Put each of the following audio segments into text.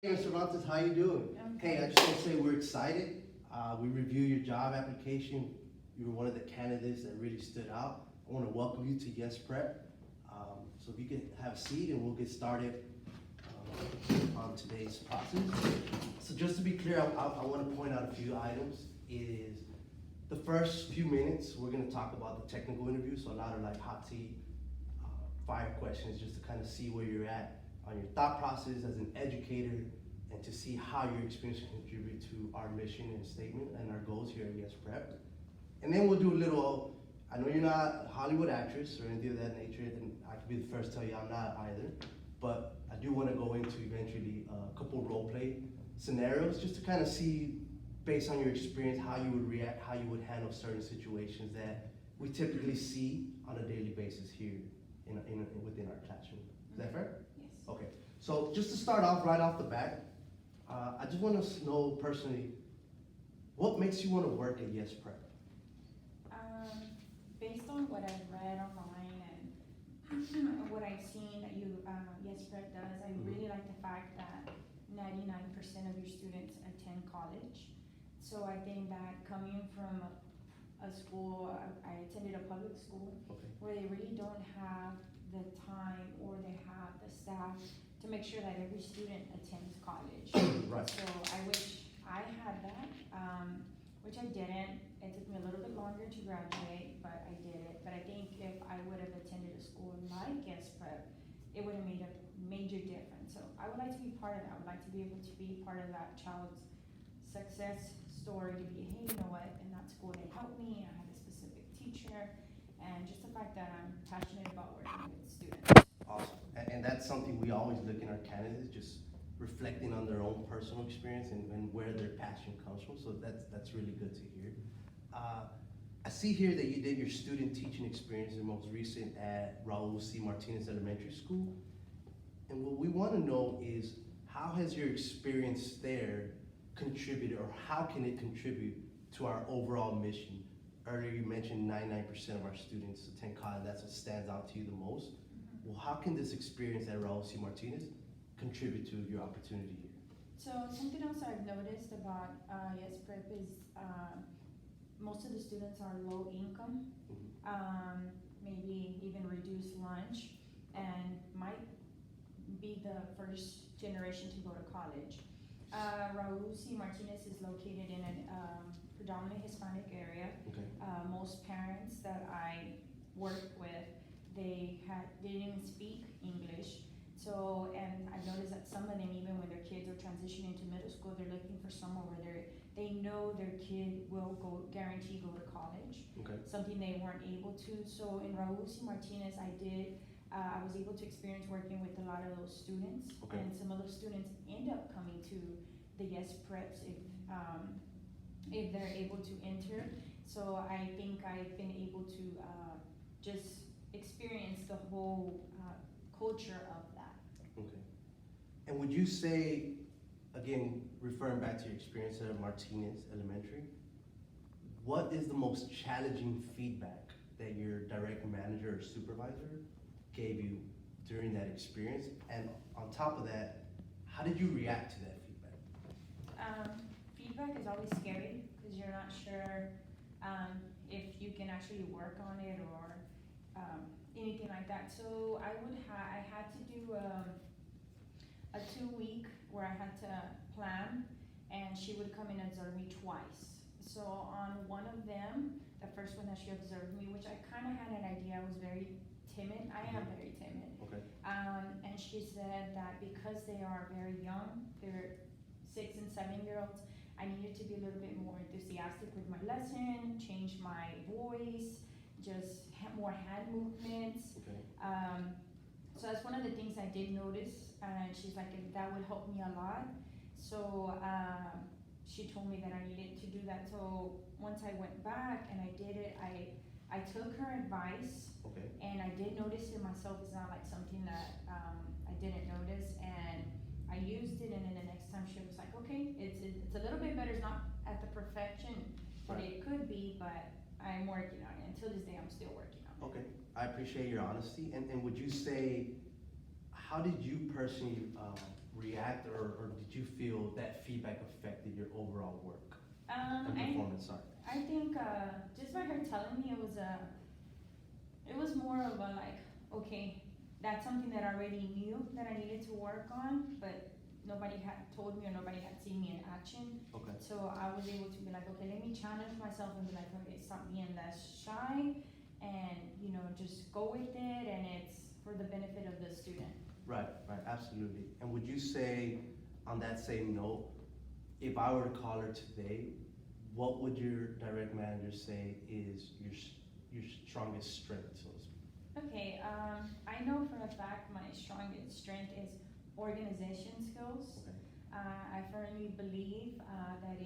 Hey, Mr. Montes, how you doing? Hey, I just want to say we're excited. We reviewed your job application. You were one of the candidates that really stood out. I want to welcome you to Yes Prep. So if you can have a seat and we'll get started on today's process. So just to be clear, I want to point out a few items. Is the first few minutes, we're going to talk about the technical interview. So a lot of like hot seat, fire questions just to kind of see where you're at on your thought process as an educator and to see how your experience can contribute to our mission and statement and our goals here at Yes Prep. And then we'll do a little, I know you're not a Hollywood actress or anything of that nature, and I can be the first to tell you I'm not either, but I do want to go into eventually a couple role play scenarios just to kind of see, based on your experience, how you would react, how you would handle certain situations that we typically see on a daily basis here within our classroom. Is that fair? Yes. Okay, so just to start off right off the bat, I just want to know personally, what makes you want to work at Yes Prep? Based on what I've read online and what I've seen that Yes Prep does, I really like the fact that 99% of your students attend college. So I think that coming from a school, I attended a public school, Okay. where they really don't have the time or they have the staff to make sure that every student attends college. Right. So I wish I had that, which I didn't. It took me a little bit longer to graduate, but I did it. But I think if I would have attended a school like Yes Prep, it would have made a major difference. So I would like to be part of that. I would like to be able to be part of that child's success story, to be, hey, you know what, in that school they helped me, I had a specific teacher, and just the fact that I'm passionate about working with students. Awesome. And that's something we always look in our candidates, just reflecting on their own personal experience and where their passion comes from. So that's really good to hear. I see here that you did your student teaching experience, the most recent at Raul C. Martinez Elementary School. And what we want to know is, how has your experience there contributed, or how can it contribute to our overall mission? Earlier you mentioned 99% of our students attend college. That's what stands out to you the most. Well, how can this experience at Raul C. Martinez contribute to your opportunity here? So something else I've noticed about Yes Prep is most of the students are low income, maybe even reduced lunch, and might be the first generation to go to college. Raul C. Martinez is located in a predominantly Hispanic area. Okay. Most parents that I work with, they didn't even speak English. So, and I've noticed that some of them, even when their kids are transitioning to middle school, they're looking for somewhere where they know their kid will guarantee go to college. Okay. Something they weren't able to. So in Raul C. Martinez, I was able to experience working with a lot of those students. Okay. And some of those students end up coming to the Yes Preps if they're able to enter. So I think I've been able to just experience the whole culture of that. Okay. And would you say, again, referring back to your experience at Martinez Elementary, what is the most challenging feedback that your direct manager or supervisor gave you during that experience? And on top of that, how did you react to that feedback? Feedback is always scary because you're not sure if you can actually work on it or anything like that. So I had to do a 2-week where I had to plan, and she would come and observe me twice. So on one of them, the first one that she observed me, which I kind of had an idea, I was very timid. I am very timid. Okay. And she said that because they are very young, they're 6 and 7-year-olds, I needed to be a little bit more enthusiastic with my lesson, change my voice, just have more hand movements. Okay. So that's one of the things I did notice, and she's like, that would help me a lot. So she told me that I needed to do that. So once I went back and I did it, I took her advice. Okay. And I did notice it myself. It's not like something that I didn't notice, and I used it. And then the next time she was like, okay, it's a little bit better. It's not at the perfection that it could be, but I'm working on it. Until this day, I'm still working on it. Okay, I appreciate your honesty. And would you say, how did you personally react, or did you feel that feedback affected your overall work and I performance? Sorry. I think just by her telling me, it was more of a like, okay, that's something that I already knew that I needed to work on, but nobody had told me or nobody had seen me in action. Okay. So I was able to be like, okay, let me challenge myself and be like, okay, stop being less shy, and just go with it, and it's for the benefit of the student. Right, absolutely. And would you say, on that same note, if I were to call her today, what would your direct manager say is your strongest strength, so to speak? Okay, I know for a fact my strongest strength is organization skills. Okay. I firmly believe that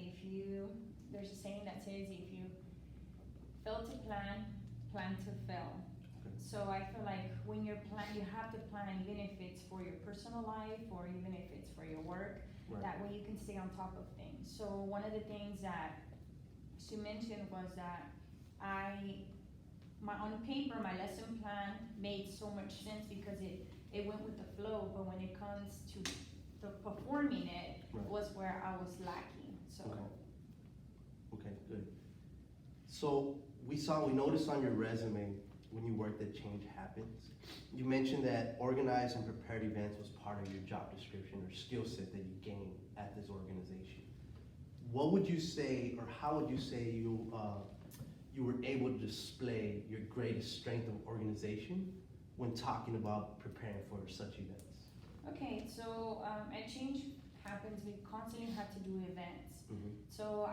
there's a saying that says if you fail to plan, plan to fail. Okay. So I feel like when you have to plan, even if it's for your personal life or even if it's for your work. Right. That way you can stay on top of things. So one of the things that she mentioned was that on paper, my lesson plan made so much sense because it went with the flow, but when it comes to the performing it, Right. was where I was lacking, so. Okay, good. So we noticed on your resume when you worked at Change Happens, you mentioned that organize and prepared events was part of your job description or skill set that you gained at this organization. What would you say, or how would you say you were able to display your greatest strength of organization when talking about preparing for such events? Okay, so at Change Happens, we constantly had to do events. Mm-hmm. So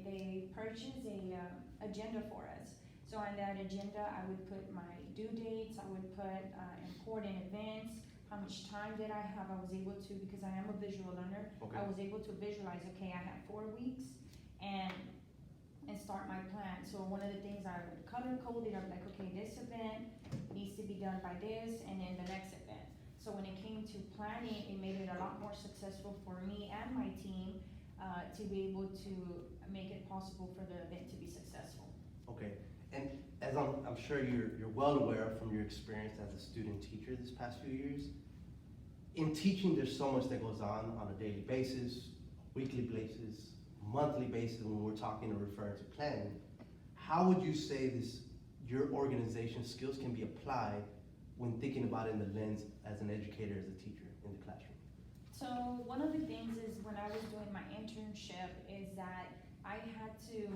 they purchased a agenda for us. So on that agenda, I would put my due dates, I would put important events, how much time did I have. I was able to, because I am a visual learner, Okay. I was able to visualize, okay, I have 4 weeks and start my plan. So one of the things I would color code it, I'm like, okay, this event needs to be done by this, and then the next event. So when it came to planning, it made it a lot more successful for me and my team to be able to make it possible for the event to be successful. Okay, and as I'm sure you're well aware from your experience as a student teacher this past few years, in teaching there's so much that goes on a daily basis, weekly basis, monthly basis when we're talking or referring to planning. How would you say your organization skills can be applied when thinking about it in the lens as an educator, as a teacher in the classroom? So one of the things is when I was doing my internship is that I had to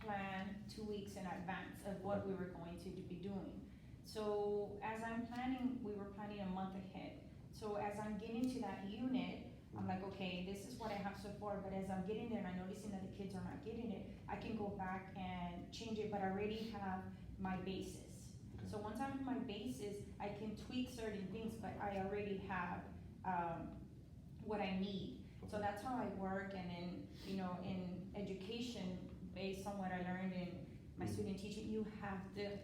plan 2 weeks in advance of what we were going to be doing. So as I'm planning, we were planning a month ahead. So as I'm getting to that unit, I'm like, okay, this is what I have so far, but as I'm getting there and I'm noticing that the kids are not getting it, I can go back and change it, but I already have my basis. Okay. So once I have my basis, I can tweak certain things, but I already have what I need. So that's how I work, and then, in education, based on what I learned in my student teaching, you have to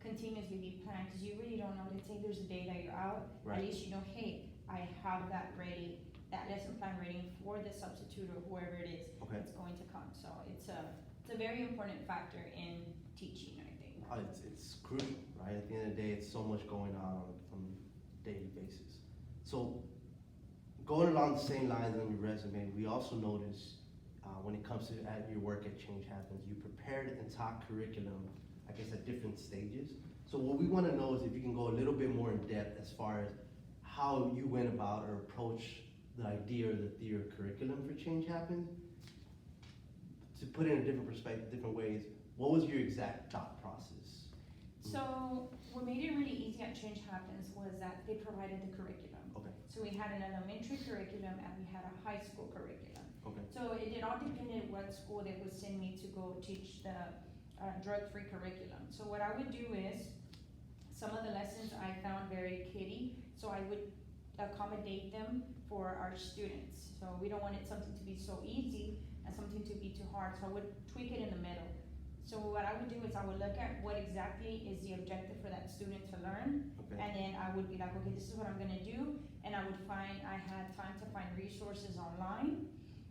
continuously be planned, because you really don't know. Let's say there's a day that you're out, Right. At least you know, hey, I have that ready, that lesson plan ready for the substitute or whoever it is Okay. that's going to come. So it's a very important factor in teaching, I think. It's crucial, right? At the end of the day, it's so much going on a daily basis. So going along the same lines on your resume, we also noticed when it comes to your work at Change Happens, you prepared and taught curriculum, I guess, at different stages. So what we want to know is if you can go a little bit more in depth as far as how you went about or approached the idea or the theory of curriculum for Change Happens. To put it in a different perspective, different ways, what was your exact thought process? So what made it really easy at Change Happens was that they provided the curriculum. Okay. So we had an elementary curriculum and we had a high school curriculum. Okay. So it all depended what school they would send me to go teach the drug-free curriculum. So what I would do is, some of the lessons I found very kiddie, so I would accommodate them for our students. So we don't want it something to be so easy and something to be too hard, so I would tweak it in the middle. So what I would do is I would look at what exactly is the objective for that student to learn, Okay. and then I would be like, okay, this is what I'm gonna do, and I had time to find resources online,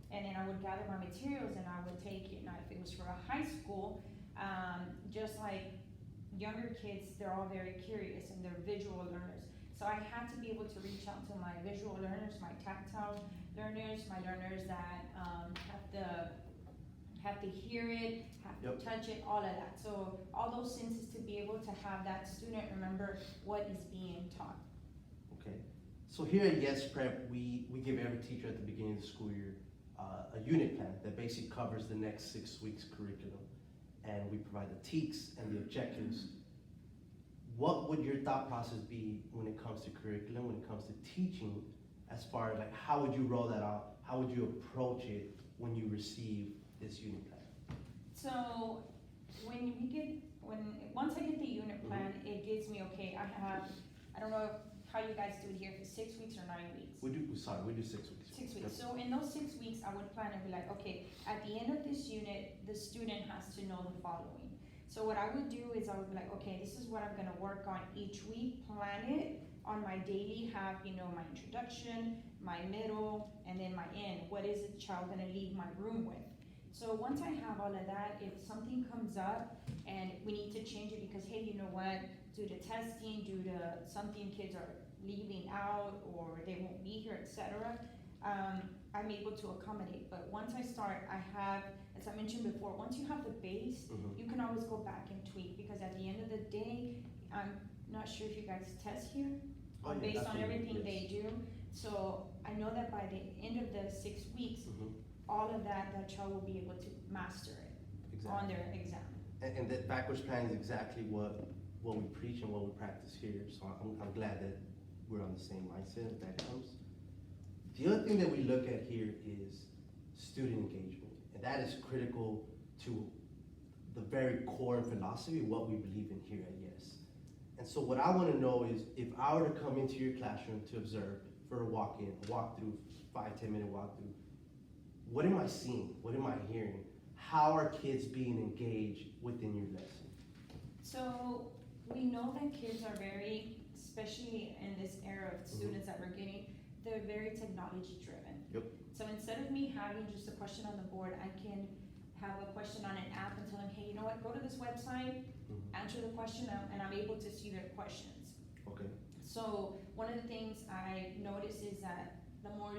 and then I would gather my materials and I would take it. Now if it was for a high school, just like younger kids, they're all very curious and they're visual learners. So I had to be able to reach out to my visual learners, my tactile learners, my learners that have to hear it, have to Yep. touch it, all of that. So all those senses to be able to have that student remember what is being taught. Okay, so here at Yes Prep, we give every teacher at the beginning of the school year a unit plan that basically covers the next 6 weeks curriculum. And we provide the TEKS and the objectives. What would your thought process be when it comes to curriculum, when it comes to teaching, as far as like, how would you roll that out? How would you approach it when you receive this unit plan? So once I get the unit plan, it gives me, okay, I don't know how you guys do it here, if it's 6 weeks or 9 weeks. We do 6 weeks. 6 weeks. Yep. So in those 6 weeks, I would plan and be like, okay, at the end of this unit, the student has to know the following. So what I would do is I would be like, okay, this is what I'm gonna work on each week, plan it on my daily, have, my introduction, my middle, and then my end. What is the child gonna leave my room with? So once I have all of that, if something comes up and we need to change it because, hey, you know what, due to testing, due to something kids are leaving out or they won't be here, etc., I'm able to accommodate. But once I start, I have, as I mentioned before, once you have the base, you can always go back and tweak, because at the end of the day, I'm not sure if you guys test here, based on everything they do. So I know that by the end of the 6 weeks, all of that child will be able to master it on their exam. And that backwards plan is exactly what we preach and what we practice here. So I'm glad that we're on the same mindset if that comes. The other thing that we look at here is student engagement, and that is critical to the very core and philosophy of what we believe in here at Yes. And so what I want to know is, if I were to come into your classroom to observe for a walkthrough, 5-10 minute walkthrough, what am I seeing? What am I hearing? How are kids being engaged within your lesson? So we know that kids are very, especially in this era of students that we're getting, they're very technology driven. Yep. So instead of me having just a question on the board, I can have a question on an app and tell them, hey, you know what, go to this website, answer the question, and I'm able to see their questions. Okay. So one of the things I notice is that the more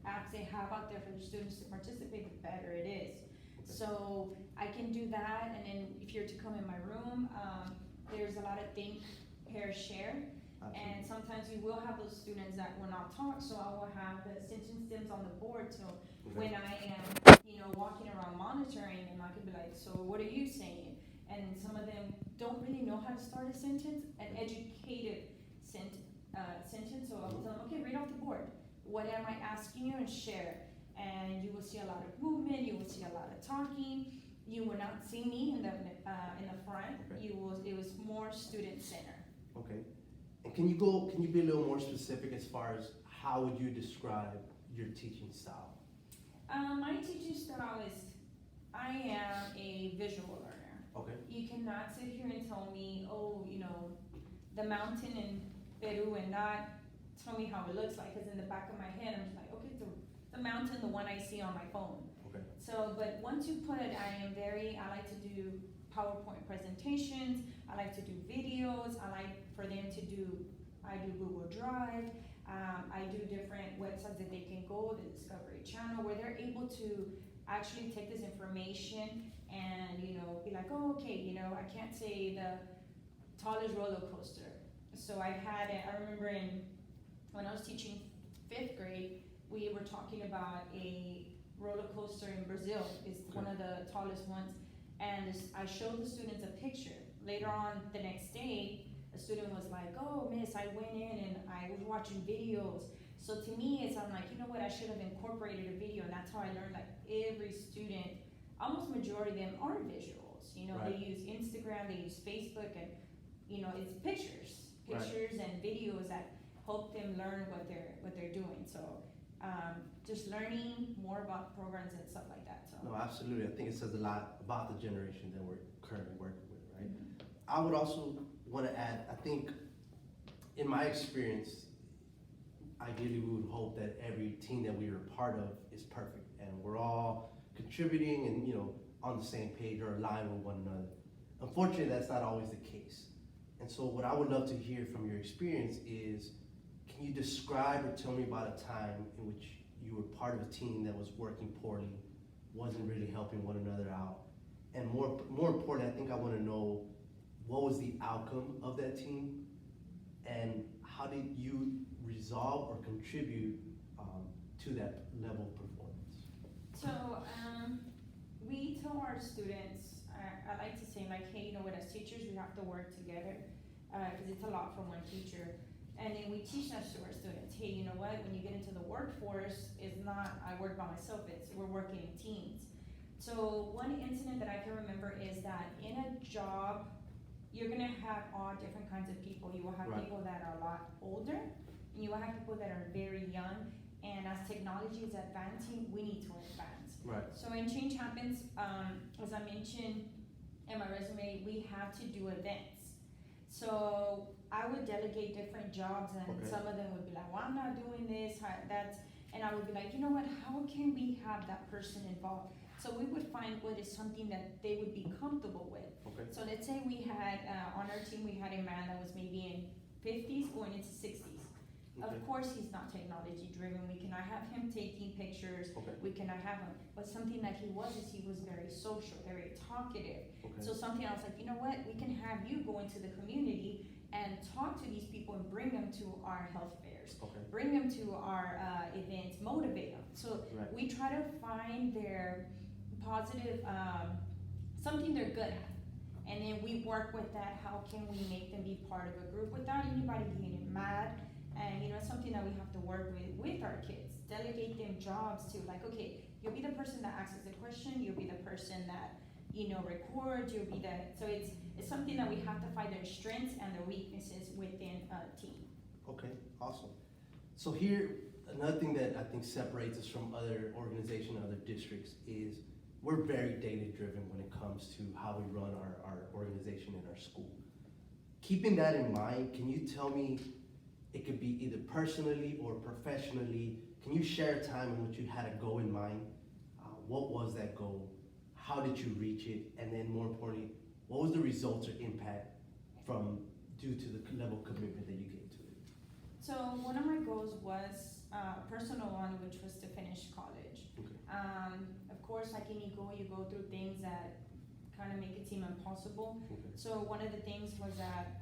apps they have out there for the students to participate, the better it is. Okay. So I can do that, and then if you're to come in my room, there's a lot of think, pair, share. Absolutely. And sometimes you will have those students that will not talk, so I will have the sentence stems on the board, so when I am, walking around monitoring, and I can be like, so what are you saying? And some of them don't really know how to start a sentence, an educated sentence, so I'll tell them, okay, read off the board. What am I asking you, and share? And you will see a lot of movement, you will see a lot of talking. You will not see me in the front. Okay. It was more student centered. Okay. And can you be a little more specific as far as how would you describe your teaching style? My teaching style is, I am a visual learner. Okay. You cannot sit here and tell me, the mountain in Peru, and not tell me how it looks like, because in the back of my head, I'm just like, okay, the mountain, the one I see on my phone. Okay. So, but once you put it, I like to do PowerPoint presentations, I like to do videos, I do Google Drive, I do different websites that they can go, the Discovery Channel, where they're able to actually take this information and, be like, oh, okay, I can't say the tallest roller coaster. So I remember when I was teaching 5th grade, we were talking about a roller coaster in Brazil. It's one of the tallest ones. And I showed the students a picture. Later on the next day, a student was like, oh, miss, I went in and I was watching videos. So to me, I'm like, you know what, I should have incorporated a video. And that's how I learned, like, every student, almost majority of them are visuals. Right. They use Instagram, they use Facebook, and, it's pictures and videos that help them learn what they're doing. So just learning more about programs and stuff like that. So. No, absolutely. I think it says a lot about the generation that we're currently working with, right? I would also want to add, I think, in my experience, ideally we would hope that every team that we are a part of is perfect, and we're all contributing and, on the same page or aligned with one another. Unfortunately, that's not always the case. And so what I would love to hear from your experience is, can you describe or tell me about a time in which you were part of a team that was working poorly, wasn't really helping one another out? And more importantly, I think I want to know, what was the outcome of that team, and how did you resolve or contribute to that level of performance? So, we tell our students, I like to say like, hey, you know what, as teachers, we have to work together, because it's a lot for one teacher. And then we teach that to our students, hey, you know what, when you get into the workforce, it's not, I work by myself, it's, we're working in teams. So one incident that I can remember is that in a job, you're gonna have all different kinds of people. You will have Right. people that are a lot older, and you will have people that are very young. And as technology is advancing, we need to advance. Right. So in Change Happens, as I mentioned in my resume, we have to do events. So I would delegate different jobs, and Okay. some of them would be like, well, I'm not doing this, that's, and I would be like, you know what, how can we have that person involved? So we would find what is something that they would be comfortable with. Okay. So let's say we had, on our team, we had a man that was maybe in 50s going into 60s. Okay. Of course, he's not technology driven. We cannot have him taking pictures. Okay. We cannot have him. But something that he was is he was very social, very talkative. Okay. So something I was like, you know what? We can have you go into the community and talk to these people and bring them to our health fairs. Okay. Bring them to our events, motivate them. So Right. we try to find their positive, something they're good at. And then we work with that. How can we make them be part of a group without anybody getting mad? And you know, it's something that we have to work with our kids. Delegate them jobs to, like, okay, you'll be the person that asks the question, you'll be the person that, you know, records, you'll be the, so it's something that we have to find their strengths and their weaknesses within a team. Okay, awesome. So here, another thing that I think separates us from other organizations, other districts, is we're very data-driven when it comes to how we run our organization in our school. Keeping that in mind, can you tell me, it could be either personally or professionally, can you share a time in which you had a goal in mind? What was that goal? How did you reach it? And then more importantly, what was the results or impact due to the level of commitment that you gave to it? So one of my goals was a personal one, which was to finish college. Okay. Of course, like any goal, you go through things that kind of make it seem impossible. Okay. So one of the things was that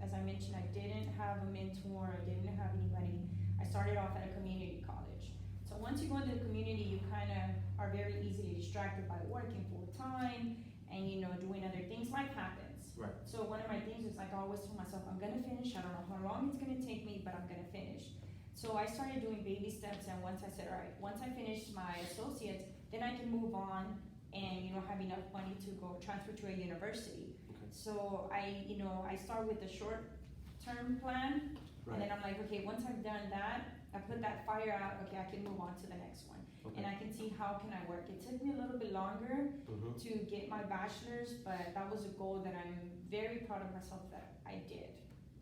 as I mentioned, I didn't have a mentor, I didn't have anybody. I started off at a community college. So once you go into the community, you kind of are very easily distracted by working full time and, you know, doing other things. Life happens. Right. So one of my things is like, I always tell myself, I'm gonna finish. I don't know how long it's gonna take me, but I'm gonna finish. So I started doing baby steps, and once I said, all right, once I finish my associates, then I can move on and, you know, have enough money to go transfer to a university. Okay. So I start with the short-term plan, Right. and then I'm like, okay, once I've done that, I put that fire out, okay, I can move on to the next one. Okay. And I can see how can I work. It took me a little bit longer Mhm. to get my bachelor's, but that was a goal that I'm very proud of myself that I did.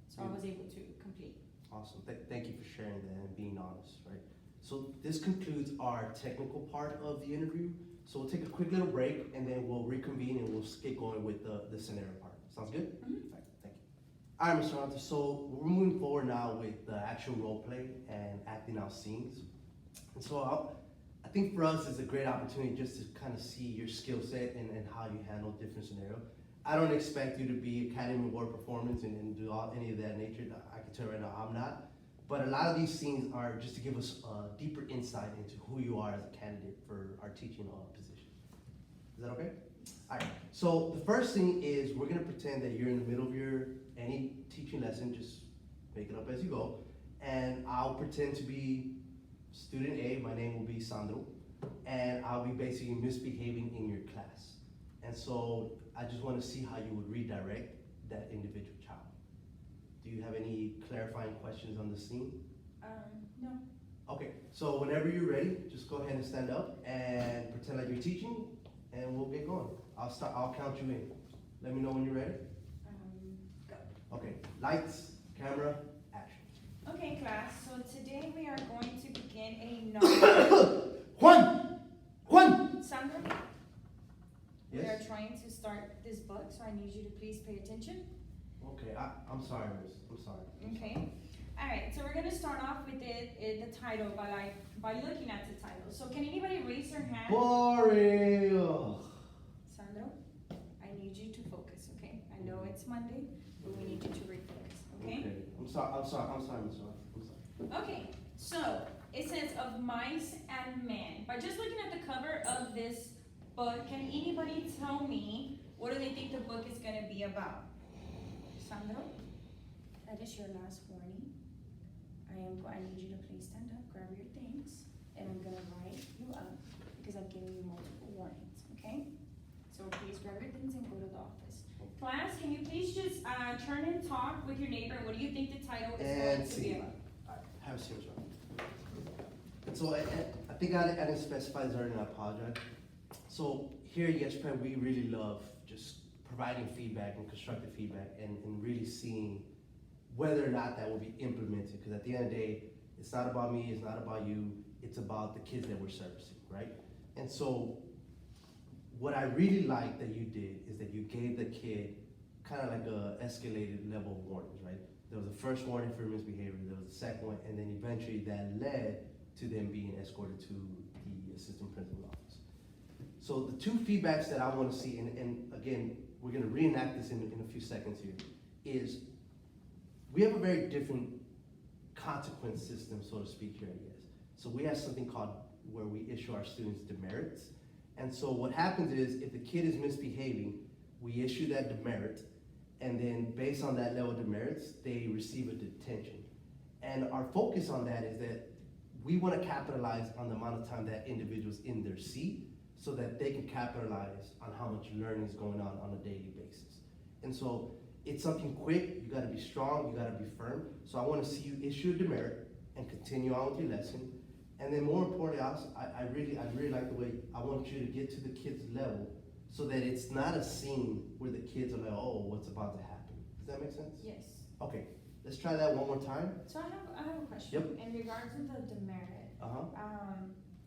So I was able to complete. Awesome. Thank you for sharing that and being honest, right? So this concludes our technical part of the interview. So we'll take a quick little break, and then we'll reconvene and we'll get going with the scenario part. Sounds good? Mhm. All right, thank you. All right, Mr. Hunter, so we're moving forward now with the actual role play and acting out scenes. And so I think for us it's a great opportunity just to kind of see your skill set and how you handle different scenarios. I don't expect you to be Academy Award performance and do any of that nature. I can tell you right now I'm not. But a lot of these scenes are just to give us a deeper insight into who you are as a candidate for our teaching position. Is that okay? All right. So the first thing is we're gonna pretend that you're in the middle of any teaching lesson. Just make it up as you go. And I'll pretend to be student A. My name will be Sandro, and I'll be basically misbehaving in your class. And so I just want to see how you would redirect that individual child. Do you have any clarifying questions on the scene? No. Okay, so whenever you're ready, just go ahead and stand up and pretend like you're teaching, and we'll get going. I'll count you in. Let me know when you're ready. Go. Okay, lights, camera, action. Okay, class, so today we are going to begin a novel. Juan! Sandra, we are Yes? trying to start this book, so I need you to please pay attention. Okay, I'm sorry, miss, I'm sorry. Okay, alright, so we're gonna start off with the title by looking at the title. So can anybody raise their hand? Boring. Ugh. Sandro, I need you to focus, okay? I know it's Monday, but we need you to refocus, okay? I'm sorry, Miss Ross, I'm sorry. Okay, so it says of mice and men. By just looking at the cover of this book, can anybody tell me what do they think the book is gonna be about? Sandro, that is your last warning. I need you to please stand up, grab your things, and I'm gonna write you up because I've given you multiple warnings, okay? So please grab your things and go to the office. Class, can you please just turn and talk with your neighbor? What do you think the title is going to be about? Have a seat, Miss Ross. And so I think I didn't specify this earlier, and I apologize. So here at Yes Prep, we really love just providing feedback and constructive feedback and really seeing whether or not that will be implemented. Because at the end of the day, it's not about me, it's not about you, it's about the kids that we're servicing, right? And so what I really like that you did is that you gave the kid kind of like a escalated level of warnings, right? There was a first warning for misbehavior, there was a second one, and then eventually that led to them being escorted to the assistant principal office. So the two feedbacks that I want to see, and again, we're going to reenact this in a few seconds here, is we have a very different consequence system, so to speak, here at YES. So we have something called where we issue our students demerits. And so what happens is if the kid is misbehaving, we issue that demerit, and then based on that level of demerits, they receive a detention. And our focus on that is that we want to capitalize on the amount of time that individual's in their seat so that they can capitalize on how much learning is going on a daily basis. And so it's something quick, you gotta be strong, you gotta be firm. So I wanna see you issue a demerit and continue on with your lesson. And then more importantly, I really like the way I want you to get to the kids' level so that it's not a scene where the kids are like, oh, what's about to happen. Does that make sense? Yes. Okay, let's try that one more time. So I have a question. Yep. In regards to the demerit,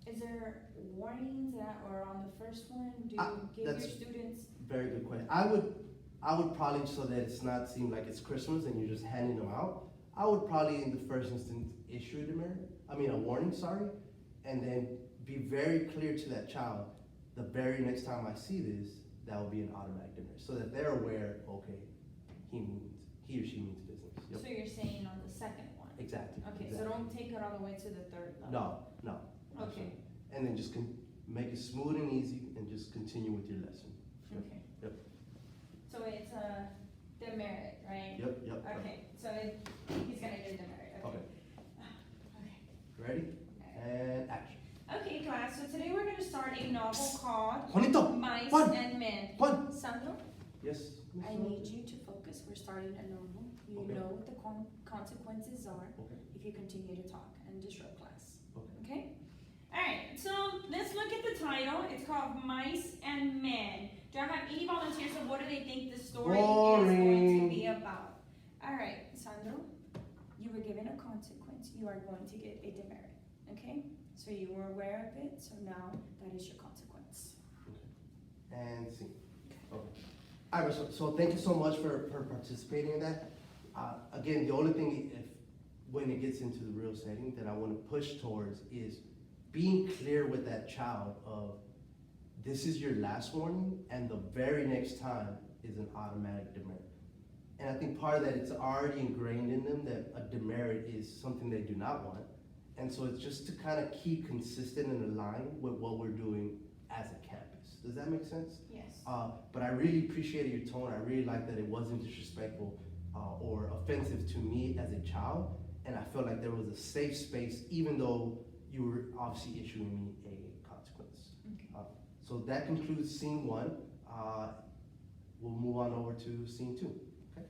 is there warnings that, or on the first one, do you give your that's students? Very good question. I would probably, so that it's not seem like it's Christmas and you're just handing them out, I would probably in the first instance issue a warning, sorry, and then be very clear to that child, the very next time I see this, that will be an automatic demerit, so that they're aware, okay, he or she means business. Yep. So you're saying on the second one? Exactly. Okay, exactly. so don't take it all the way to the third level? No. Okay. Absolutely. And then just make it smooth and easy and just continue with your lesson. Okay. Yep. So it's a demerit, right? Yep. Okay, so he's gonna get a demerit, okay. Okay. Ready? And action. Okay, class, so today we're gonna start a novel called Juanito, Mice Juan. and Men. Juan. Sandro, Yes. I need you to focus. We're starting a novel. You Okay. know what the consequences are Okay. if you continue to talk and disrupt class. Okay. Okay? Alright, so let's look at the title. It's called Mice and Men. Do I have any volunteers of what do they think the story is going to be about? Alright, Sandro, you were given a consequence. You are going to get a demerit. Okay? So you were aware of it, so now that is your consequence. And see. Okay. All right, so thank you so much for participating in that. Again, the only thing, when it gets into the real setting, that I want to push towards is being clear with that child of this is your last warning, and the very next time is an automatic demerit. And I think part of that, it's already ingrained in them that a demerit is something they do not want. And so it's just to kind of keep consistent and aligned with what we're doing as a campus. Does that make sense? Yes. But I really appreciated your tone. I really liked that it wasn't disrespectful or offensive to me as a child. And I felt like there was a safe space, even though you were obviously issuing me a consequence. Okay. So that concludes scene one. We'll move on over to scene two. Okay.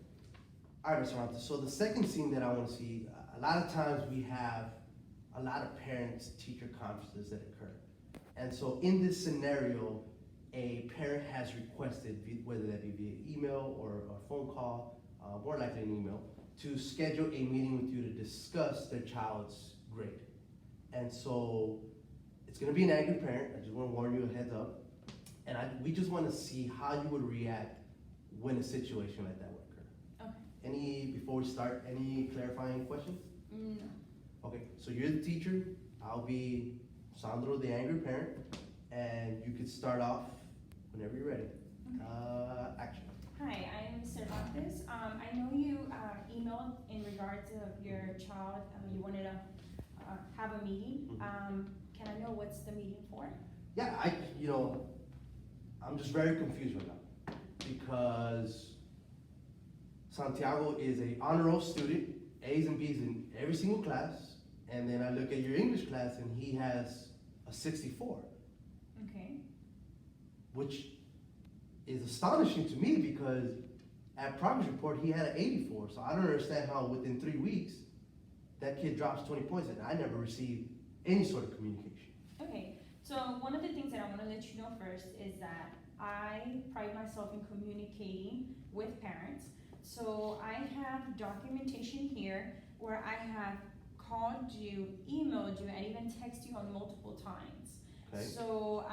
All right, Mr. Montes. So the second scene that I want to see, a lot of times we have a lot of parents-teacher conferences that occur. And so in this scenario, a parent has requested, whether that be via email or a phone call, more likely an email, to schedule a meeting with you to discuss their child's grade. And so it's gonna be an angry parent. I just wanna warn you a heads up. And we just wanna see how you would react when a situation like that would occur. Okay. before we start, any clarifying questions? No. Okay, so you're the teacher, I'll be Sandro, the angry parent, and you could start off whenever you're ready. Action. Hi, I am Cervantes. I know you emailed in regards of your child, you wanted to have a meeting. Can I know what's the meeting for? Yeah, I'm just very confused right now because Santiago is a honor roll student, A's and B's in every single class, and then I look at your English class and he has a 64. Okay. Which is astonishing to me because at progress report he had an 84. So I don't understand how within 3 weeks that kid drops 20 points and I never received any sort of communication. Okay, so one of the things that I want to let you know first is that I pride myself in communicating with parents. So I have documentation here where I have called you, emailed you, and even texted you on multiple times. Okay. So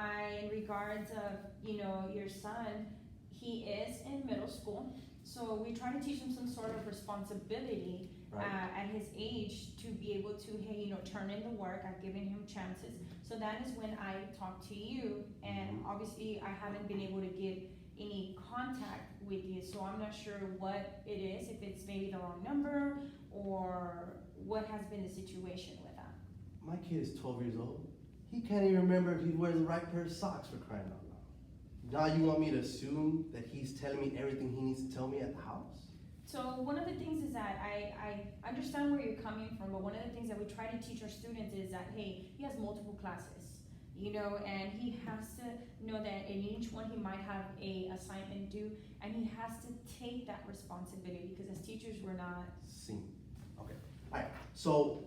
in regards of, your son, he is in middle school. So we try to teach him some sort of responsibility Right. at his age to be able to, hey, turn in the work. I've given him chances. So that is when I talk to you, and obviously I haven't been able to get any contact with you, so I'm not sure what it is, if it's maybe the wrong number or what has been the situation with that. My kid is 12 years old. He can't even remember if he wears the right pair of socks, for crying out loud. Now you want me to assume that he's telling me everything he needs to tell me at the house? So one of the things is that I understand where you're coming from, but one of the things that we try to teach our students is that, hey, he has multiple classes, and he has to know that in each one he might have a assignment due, and he has to take that responsibility, because as teachers we're not. See, okay, all right, so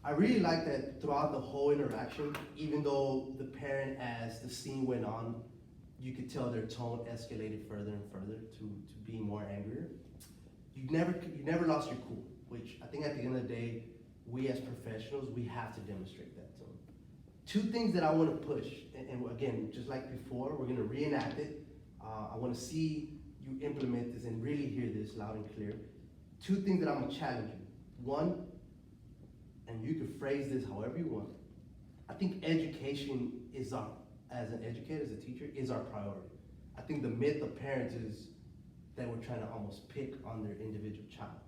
I really like that throughout the whole interaction, even though the parent, as the scene went on, you could tell their tone escalated further and further to being more angrier. You never lost your cool, which I think at the end of the day, we as professionals, we have to demonstrate that to them. Two things that I want to push, and again, just like before, we're going to reenact it. I want to see you implement this and really hear this loud and clear. Two things that I'm going to challenge you. One, and you can phrase this however you want, I think education is as an educator, as a teacher, is our priority. I think the myth of parents is that we're trying to almost pick on their individual child.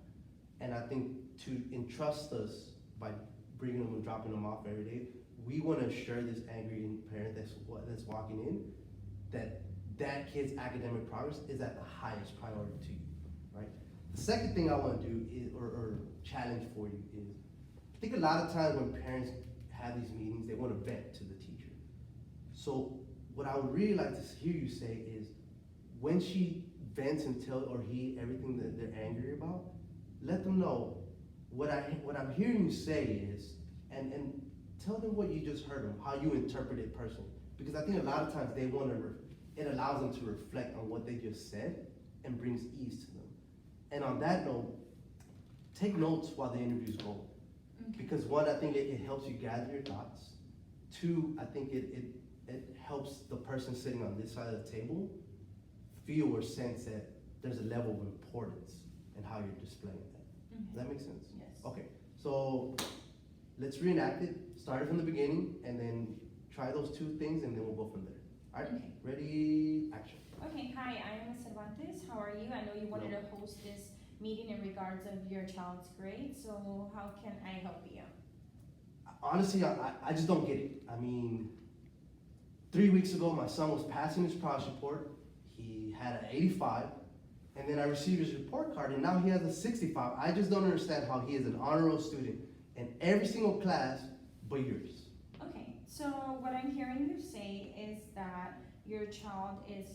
And I think to entrust us by bringing them and dropping them off every day, we want to assure this angry parent that's walking in that kid's academic progress is at the highest priority to you, right? The second thing I want to do is, or challenge for you is, I think a lot of times when parents have these meetings, they want to vent to the teacher. So what I would really like to hear you say is, when she vents and tell or he everything that they're angry about, let them know what I'm hearing you say is, and tell them what you just heard them, how you interpret it personally. Because I think a lot of times it allows them to reflect on what they just said and brings ease to them. And on that note, take notes while the interview's going. Okay. Because one, I think it helps you gather your thoughts. Two, I think it helps the person sitting on this side of the table feel or sense that there's a level of importance in how you're displaying that. Does that make sense? Yes. Okay, so let's reenact it, start it from the beginning, and then try those two things, and then we'll go from there. All right, Okay. Ready, action. Okay, hi, I am Cervantes. How are you? I know you wanted to host this meeting in regards of your child's grade, so how can I help you? Honestly, I just don't get it. I mean, 3 weeks ago, my son was passing his progress report. He had an 85, and then I received his report card, and now he has a 65. I just don't understand how he is an honor roll student in every single class but yours. Okay, so what I'm hearing you say is that your child is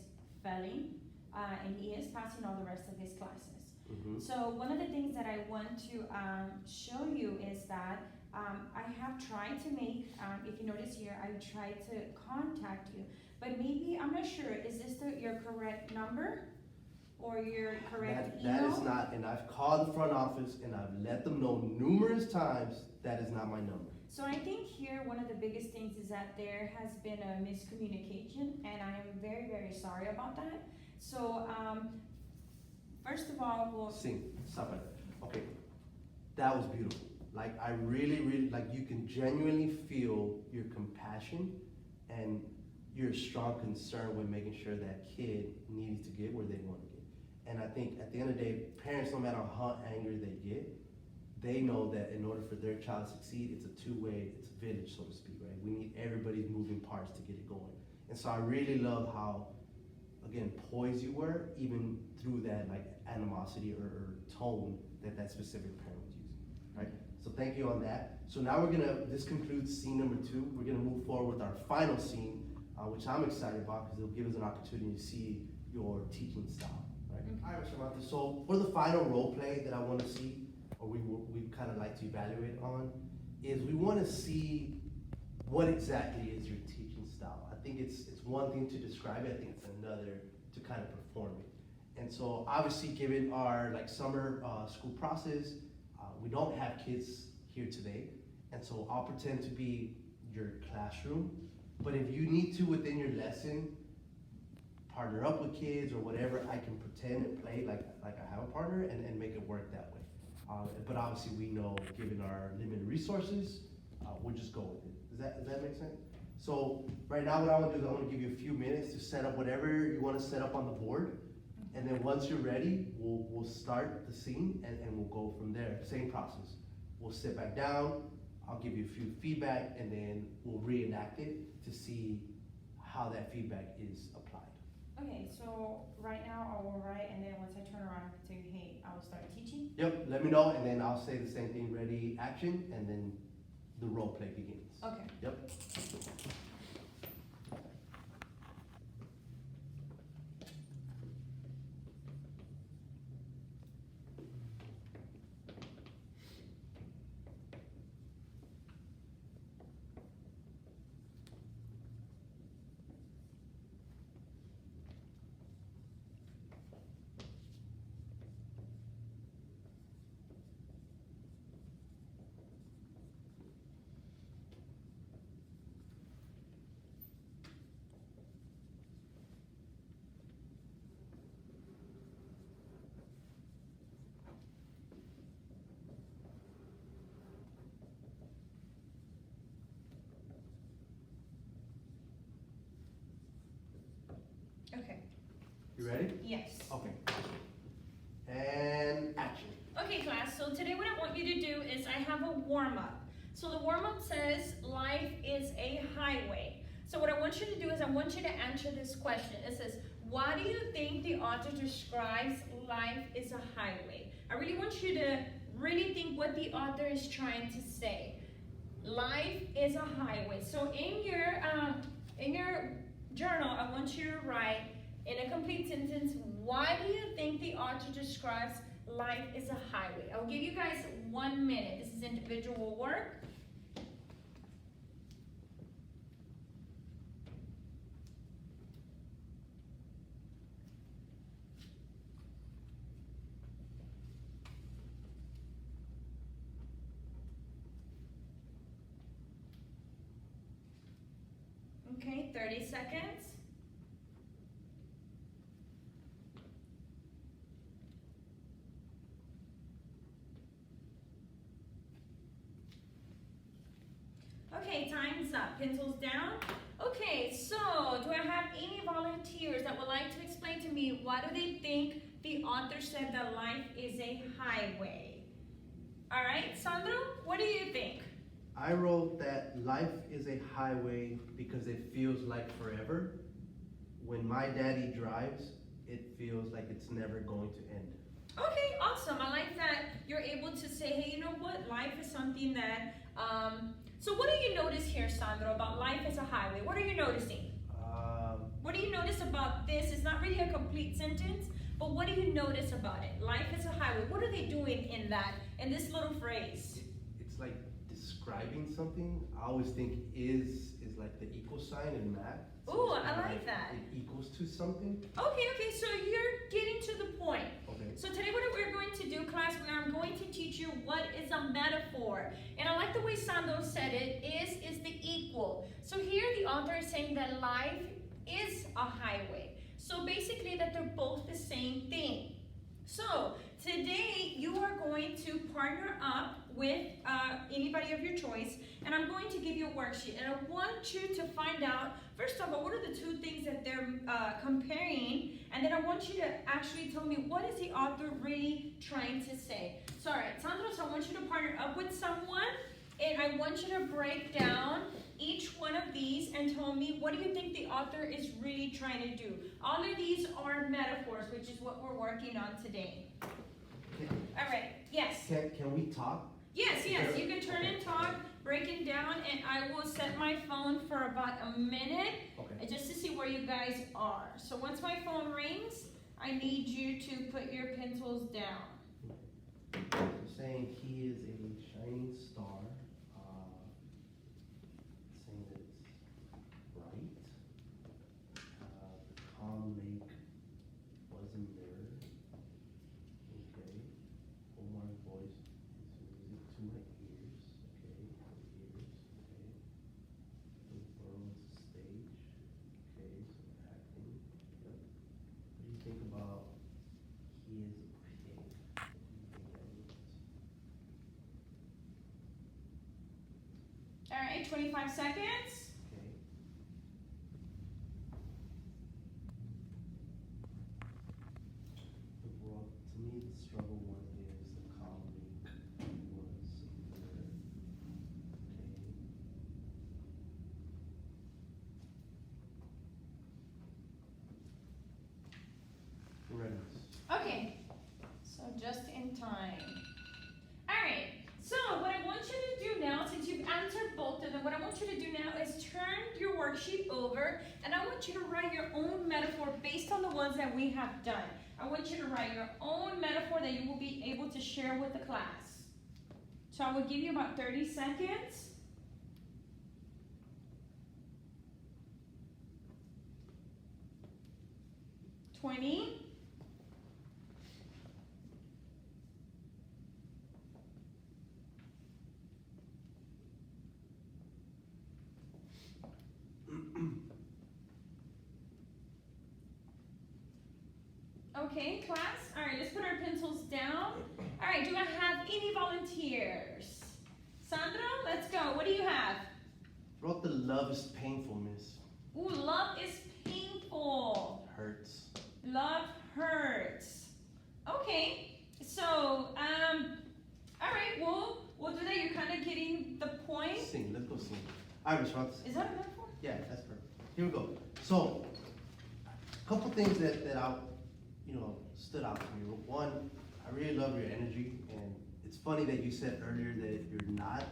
failing, and he is passing all the rest of his classes. So one of the things that I want to show you is that I have tried to make, if you notice here, I tried to contact you, but maybe, I'm not sure, is this your correct number or your correct email? That is not, and I've called the front office and I've let them know numerous times that is not my number. So I think here one of the biggest things is that there has been a miscommunication, and I am very, very sorry about that. So First of all, we'll. Sing, stop it. Okay, that was beautiful. Like, I really, like, you can genuinely feel your compassion and your strong concern with making sure that kid needs to get where they want to get. And I think at the end of the day, parents, no matter how angry they get, they know that in order for their child to succeed, it's a two-way, it's a village, so to speak, right? We need everybody's moving parts to get it going. And so I really love how, again, poised you were, even through that like animosity or tone that that specific parent was using, right? So thank you on that. So now this concludes scene number 2. We're gonna move forward with our final scene, which I'm excited about because it'll give us an opportunity to see your teaching style, right? All right, Mr. Montes, so for the final role play that I wanna see, or we kind of like to evaluate on, is we wanna see what exactly is your teaching style. I think it's one thing to describe it, I think it's another to kind of perform it. And so obviously given our like summer school process, we don't have kids here today. And so I'll pretend to be your classroom. But if you need to within your lesson, partner up with kids or whatever, I can pretend and play like I have a partner and make it work that way. But obviously we know given our limited resources, we'll just go with it. Does that make sense? So right now what I want to do is I want to give you a few minutes to set up whatever you want to set up on the board. And then once you're ready, we'll start the scene and we'll go from there. Same process. We'll sit back down, I'll give you a few feedback, and then we'll reenact it to see how that feedback is applied. Okay, so right now I will write, and then once I turn around, I can tell you, hey, I will start teaching. Yep, let me know, and then I'll say the same thing, ready, action, and then the role play begins. Okay. Yep. Okay. You ready? Yes. Okay. And action. Okay, class, so today what I want you to do is I have a warm-up. So the warm-up says life is a highway. So what I want you to do is I want you to answer this question. It says, why do you think the author describes life is a highway? I really want you to really think what the author is trying to say. Life is a highway. So in your journal, I want you to write in a complete sentence, why do you think the author describes life is a highway? I'll give you guys 1 minute. This is individual work. Okay, 30 seconds. Okay, time's up. Pencils down. Okay, so do I have any volunteers that would like to explain to me why do they think the author said that life is a highway? All right, Sandro, what do you think? I wrote that life is a highway because it feels like forever. When my daddy drives, it feels like it's never going to end. Okay, awesome. I like that you're able to say, hey, you know what? Life is something that, so what do you notice here, Sandro, about life as a highway? What are you noticing? What do you notice about this? It's not really a complete sentence, but what do you notice about it? Life is a highway. What are they doing in this little phrase? It's like describing something. I always think is like the equal sign in math. Ooh, it's I like that. It equals to something. Okay, so you're getting to the point. Okay. So today what we're going to do, class, I'm going to teach you what is a metaphor. And I like the way Sandro said it, is the equal. So here the author is saying that life is a highway. So basically that they're both the same thing. So today you are going to partner up with anybody of your choice, and I'm going to give you a worksheet, and I want you to find out, first of all, what are the two things that they're comparing, and then I want you to actually tell me what is the author really trying to say. So all right, Sandro, so I want you to partner up with someone, and I want you to break down each one of these and tell me what do you think the author is really trying to do. All of these are metaphors, which is what we're working on today. All right, yes. Can we talk? Yes, you can turn and talk, break it down, and I will set my phone for about a minute, just to see where you guys are. So once my phone rings, I need you to put your pencils down. Saying he is a shining star, saying that it's bright, the calm lake was a mirror, okay, oh my voice is music to my ears, okay, the world is a stage, okay, so acting, yep. What do you think about he is a pig? What do you think that means? All right, 25 seconds. Okay. Well, to me, the struggle one is the calm lake was there. Okay. We're ready. Okay, so just in time. All right, so what I want you to do now, since you've answered both of them, what I want you to do now is turn your worksheet over, and I want you to write your own metaphor based on the ones that we have done. I want you to write your own metaphor that you will be able to share with the class. So I will give you about 30 seconds. $20. Okay, class. All right, let's put our pencils down. All right, do I have any volunteers? Sandro, let's go. What do you have? Wrote the love is painful, miss. Ooh, love is painful. Hurts. Love hurts. Okay, so, all right, we'll do that. You're kind of getting the point. Sing, let's go sing. All right, Miss Roth. Is that a metaphor? Yeah, that's perfect. Here we go. So, a couple things that I, stood out to me. One, I really love your energy, and it's funny that you said earlier that you're not,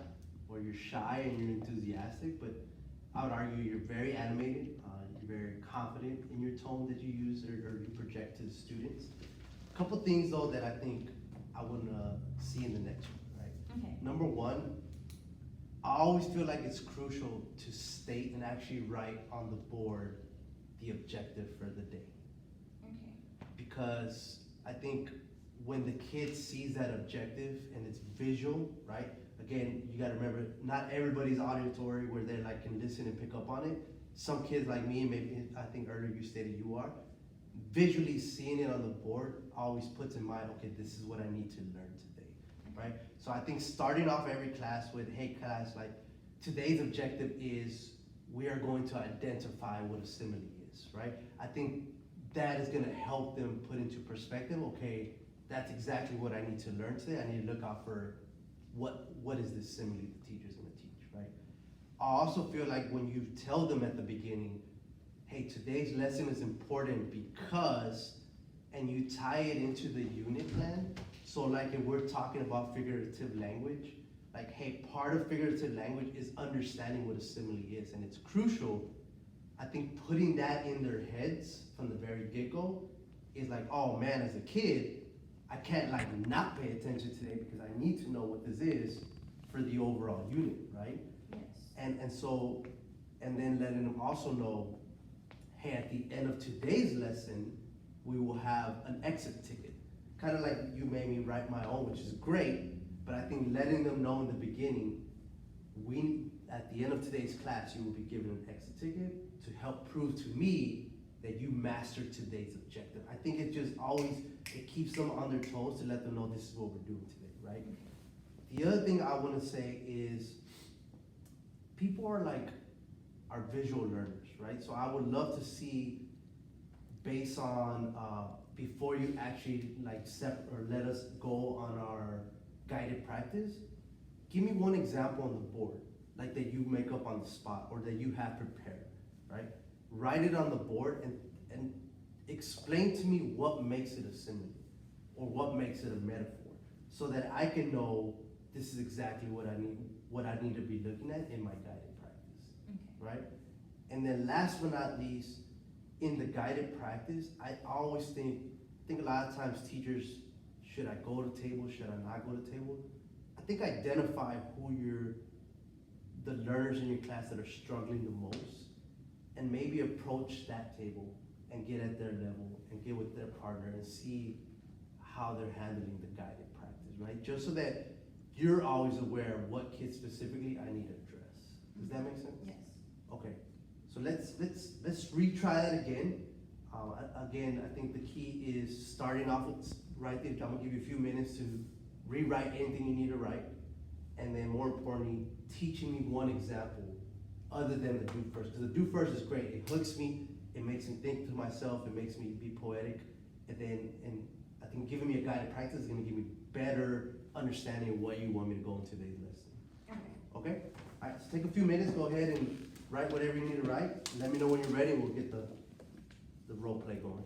or you're shy and you're enthusiastic, but I would argue you're very animated, you're very confident in your tone that you use or you project to the students. A couple things though that I think I want to see in the next one, right? Okay. Number one, I always feel like it's crucial to state and actually write on the board the objective for the day. Okay. Because I think when the kid sees that objective and it's visual, right? Again, you gotta remember, not everybody's auditory where they like can listen and pick up on it. Some kids like me, maybe I think earlier you stated you are, visually seeing it on the board always puts in mind, okay, this is what I need to learn today, right? So I think starting off every class with, hey class, like today's objective is we are going to identify what a simile is, right? I think that is gonna help them put into perspective, okay, that's exactly what I need to learn today. I need to look out for what is this simile the teacher's gonna teach, right? I also feel like when you tell them at the beginning, hey, today's lesson is important because, and you tie it into the unit plan. So like if we're talking about figurative language, like, hey, part of figurative language is understanding what a simile is, and it's crucial. I think putting that in their heads from the very get-go is like, oh man, as a kid, I can't like not pay attention today because I need to know what this is for the overall unit, right? Yes. And then letting them also know, hey, at the end of today's lesson, we will have an exit ticket. Kind of like you made me write my own, which is great, but I think letting them know in the beginning, at the end of today's class, you will be given an exit ticket to help prove to me that you mastered today's objective. I think it just always, it keeps them on their toes to let them know this is what we're doing today, right? The other thing I wanna say is, people are visual learners, right? So I would love to see, based on, before you actually let us go on our guided practice, give me one example on the board, like that you make up on the spot or that you have prepared, right? Write it on the board and explain to me what makes it a simile or what makes it a metaphor, so that I can know this is exactly what I need to be looking at in my guided practice, right? And then last but not least, in the guided practice, I always think a lot of times teachers, should I go to table, should I not go to table? I think identify who the learners in your class that are struggling the most, and maybe approach that table and get at their level and get with their partner and see how they're handling the guided practice, right? Just so that you're always aware of what kids specifically I need to address. Does that make sense? Yes. Okay, so let's retry that again. Again, I think the key is starting off with right there. I'm gonna give you a few minutes to rewrite anything you need to write, and then more importantly, teaching me one example other than the do first. Because the do first is great. It hooks me. It makes me think to myself. It makes me be poetic. And I think giving me a guided practice is gonna give me better understanding of what you want me to go in today's lesson. Okay. Okay? All right, so take a few minutes. Go ahead and write whatever you need to write. Let me know when you're ready, and we'll get the role play going.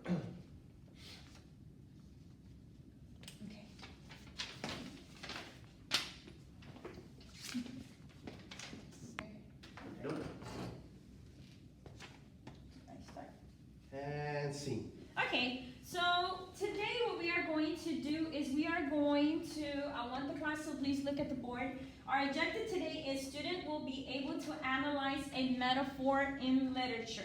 Okay. Do it. I start. And scene. Okay, so today what we are going to do is we are going to, I want the class to please look at the board. Our objective today is student will be able to analyze a metaphor in literature.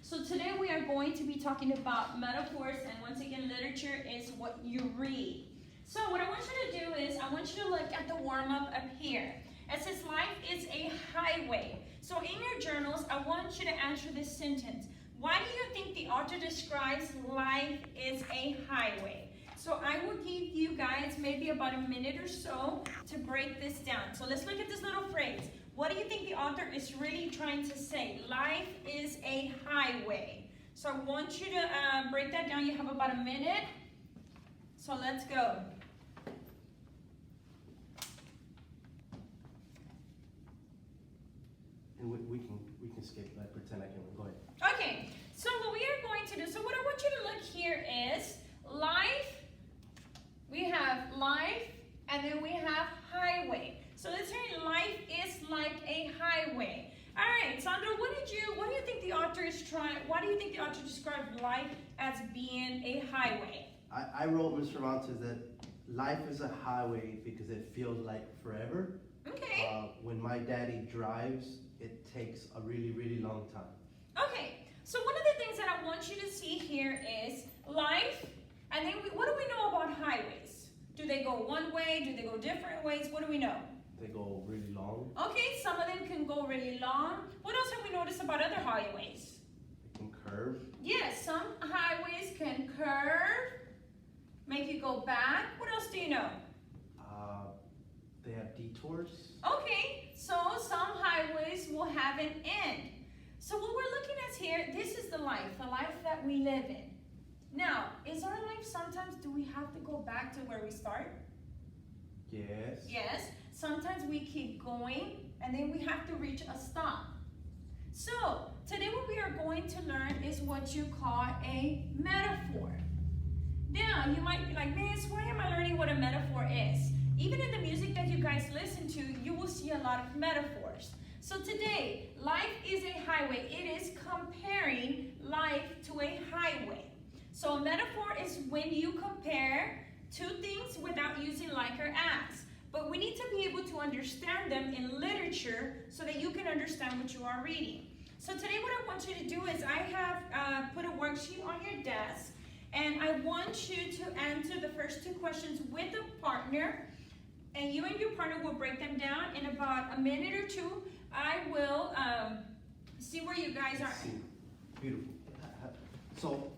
So today we are going to be talking about metaphors, and once again, literature is what you read. So what I want you to do is, I want you to look at the warm-up up here. It says life is a highway. So in your journals, I want you to answer this sentence. Why do you think the author describes life is a highway? So I will give you guys maybe about a minute or so to break this down. So let's look at this little phrase. What do you think the author is really trying to say? Life is a highway. So I want you to break that down. You have about a minute. So let's go. And we can skip, like pretend I can, go ahead. Okay, so what we are going to do, so what I want you to look here is life, we have life, and then we have highway. So let's say life is like a highway. All right, Sandro, what do you think the author is trying, why do you think the author described life as being a highway? I wrote, Mr. Montes, that life is a highway because it feels like forever. Okay. When my daddy drives, it takes a really, really long time. Okay, so one of the things that I want you to see here is life, and then what do we know about highways? Do they go one way? Do they go different ways? What do we know? They go really long. Okay, some of them can go really long. What else have we noticed about other highways? They can curve. Yes, some highways can curve, make you go back. What else do you know? They have detours. Okay, so some highways will have an end. So what we're looking at here, this is the life that we live in. Now, is our life sometimes, do we have to go back to where we start? Yes. Yes, sometimes we keep going and then we have to reach a stop. So, today what we are going to learn is what you call a metaphor. Now, you might be like, Miss, why am I learning what a metaphor is? Even in the music that you guys listen to, you will see a lot of metaphors. So today, life is a highway. It is comparing life to a highway. So a metaphor is when you compare two things without using like or as. But we need to be able to understand them in literature so that you can understand what you are reading. So today what I want you to do is I have put a worksheet on your desk, and I want you to answer the first two questions with a partner, and you and your partner will break them down. In about a minute or two, I will see where you guys are. Beautiful. So,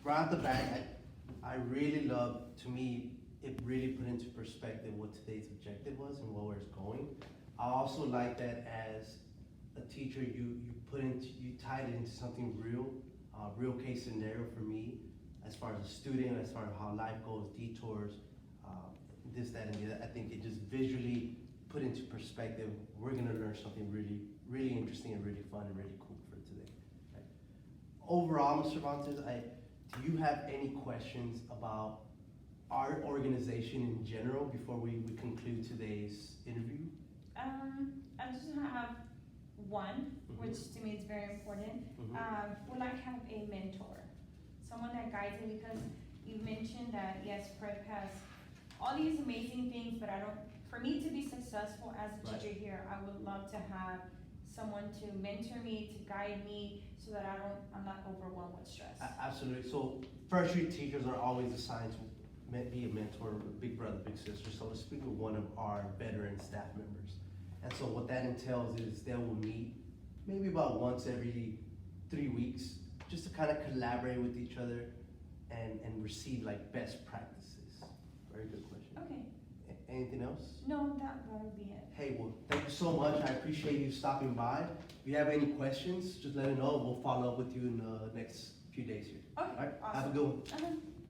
right off the bat, I really love, to me, it really put into perspective what today's objective was and where it's going. I also like that as a teacher, you tied it into something real case scenario for me, as far as a student, as far as how life goes, detours, this, that, and the other. I think it just visually put into perspective, we're gonna learn something really interesting and really fun and really cool for today. Right? Overall, Mr. Cervantes, do you have any questions about our organization in general before we conclude today's interview? I just have one, which to me is very important. Would I have a mentor? Someone that guides me, because you mentioned that yes, prep has all these amazing things, but for me to be successful as a teacher here, I would love to have someone to mentor me, to guide me, so that I'm not overwhelmed with stress. Absolutely. So first year teachers are always assigned to be a mentor, a big brother, big sister. So let's speak with one of our veteran staff members. And so what that entails is they will meet maybe about once every 3 weeks, just to kind of collaborate with each other and receive like best practices. Very good question. Okay. Anything else? No, that would be it. Hey, well, thank you so much. I appreciate you stopping by. If you have any questions, just let us know. We'll follow up with you in the next few days here. Okay, All right? awesome. Have a good one.